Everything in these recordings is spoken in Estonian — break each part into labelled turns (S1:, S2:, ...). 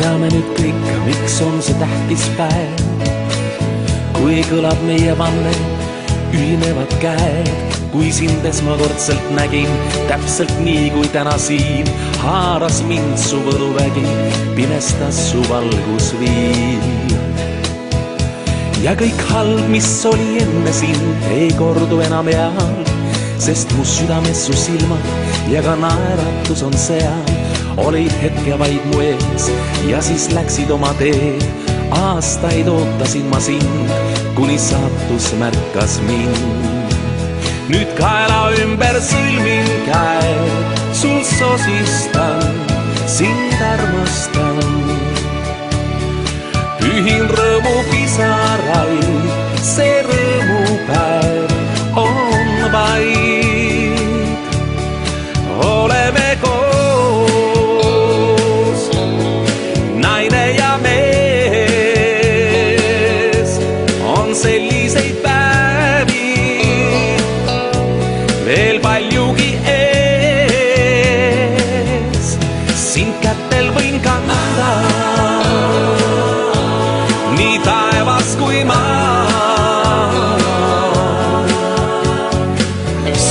S1: teame nüüd kõik, miks on see tähtis päev, kui kõlab meie vanne, ühinevad käed. Kui sind esmakordselt nägin, täpselt nii kui täna siin, haaras mind su võluvägi, pimestas su valgusviir. Ja kõik halb, mis oli enne sind, ei kordu enam eal, sest mu südames su silmad ja ka naeratus on seal. Olid hetke vaid mu ees ja siis läksid oma teed. Aastaid ootasin ma sind, kuni saatus märkas mind. Nüüd kaela ümber sõlmin käed, sul sosistan, sind armastan. Pühin rõõmu pisaraid, see rõõmupäev on vaid. Oleme koos, naine ja mees, on selliseid päevi veel paljugi ees. Sind kätel võin kanda, nii taevas kui maa.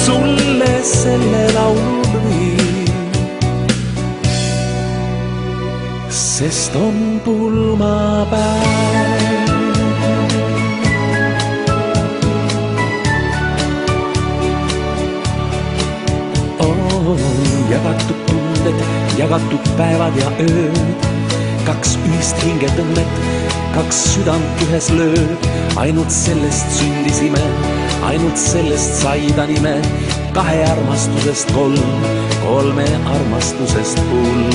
S1: Sulle selle laulu lõin, sest on pulmapäev. Jagatud tunded, jagatud päevad ja ööd, kaks ühist hingetõmmet, kaks südant ühes lööb. Ainult sellest sündisime, ainult sellest sai ta nime. Kahe armastusest kolm, kolme armastusest pull.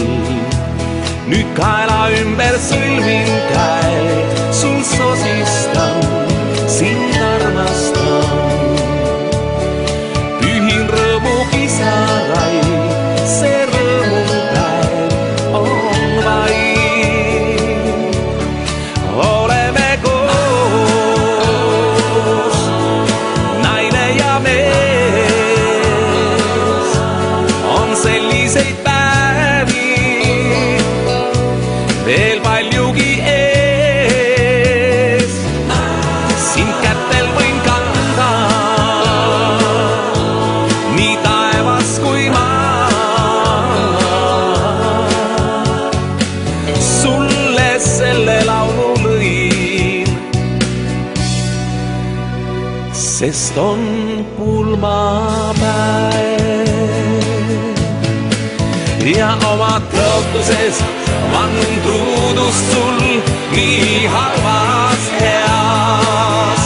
S1: Nüüd kaela ümber sõlmin käed, sul sosistan, sind armastan. Pühin rõõmu pisaraid, see rõõmupäev on vaid. Oleme koos, naine ja mees, on selliseid päevi veel paljugi ees. Sind kätel võin kanda, nii taevas kui maa. Sulle selle laulu lõin, sest on pulmapäev. Ja oma tõotuses vann truudust sul nii halvas heas.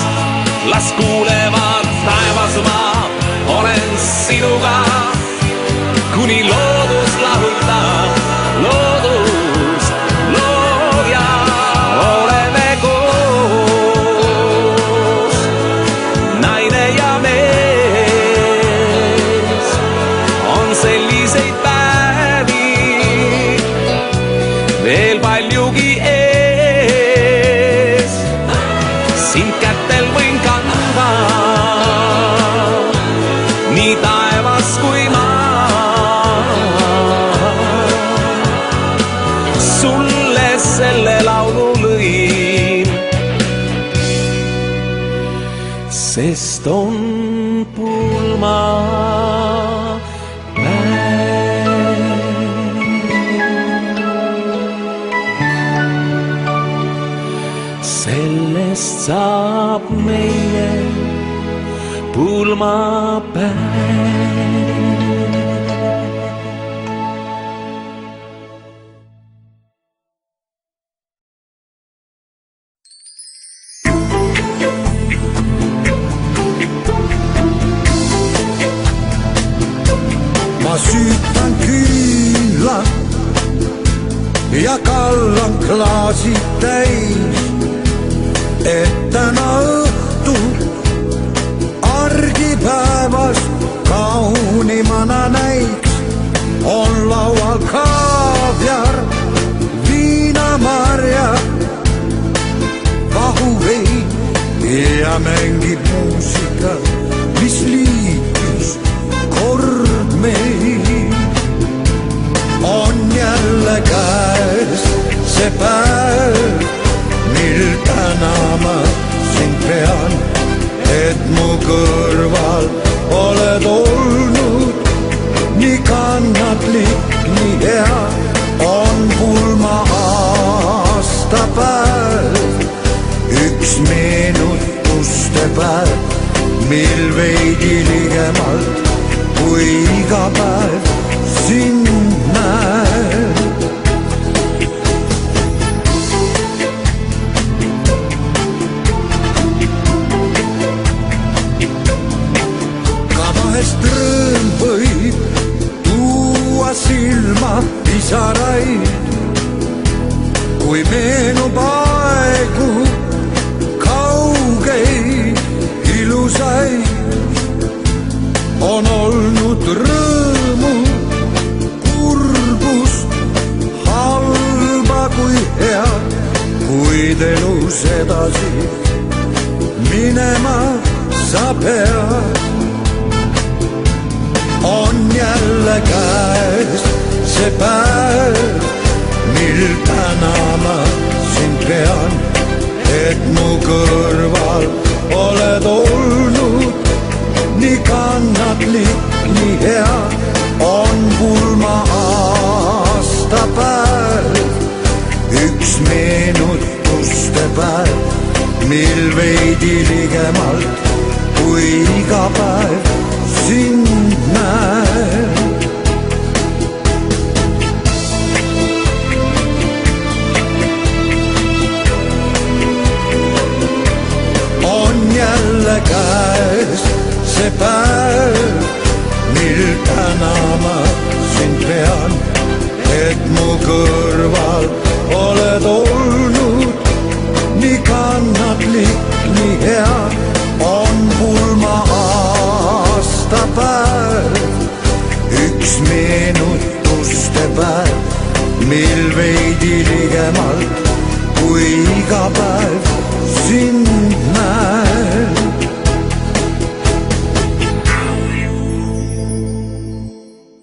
S1: Las kuulevad taevas ma olen sinuga, kuni loodus lahutab, loodus lood ja oleme koos, naine ja mees, on selliseid päevi veel paljugi ees. Sind kätel võin kanda, nii taevas kui maa. Sulle selle laulu lõin, sest on pulmapäev. Sellest saab meie pulmapäev.
S2: Ma süütan küünla ja kallan klaasid täis, et täna õhtu argipäevas kaunimana näiks. On laual kaaviar, viinamarja, vahuvein ja mängib muusika, mis liitus kord meil. On jälle käes see kõrval oled olnud, nii kannatlik, nii hea on pulma aastapäev, üks meenutuste päev, mil veidi ligemalt kui iga päev sind näen. Ka vahest rõõm võib tuua silma pisaraid, kui meenub aegu kaugeid ilusaid. On olnud rõõmu, kurbust, halba kui head, kuid elus edasi minema sa pead. On jälle käes see päev, mil tänama sind pean, et mu kõrval oled olnud, nii kannatlik, nii hea on pulma aastapäev, üks meenutuste päev, mil veidi ligemalt kui iga päev sind näen. On jälle käes see päev, mil tänama sind pean, et mu kõrval oled olnud, nii kannatlik, nii hea on pulma aastapäev, üks meenutuste päev, mil veidi ligemalt kui iga päev sind näen.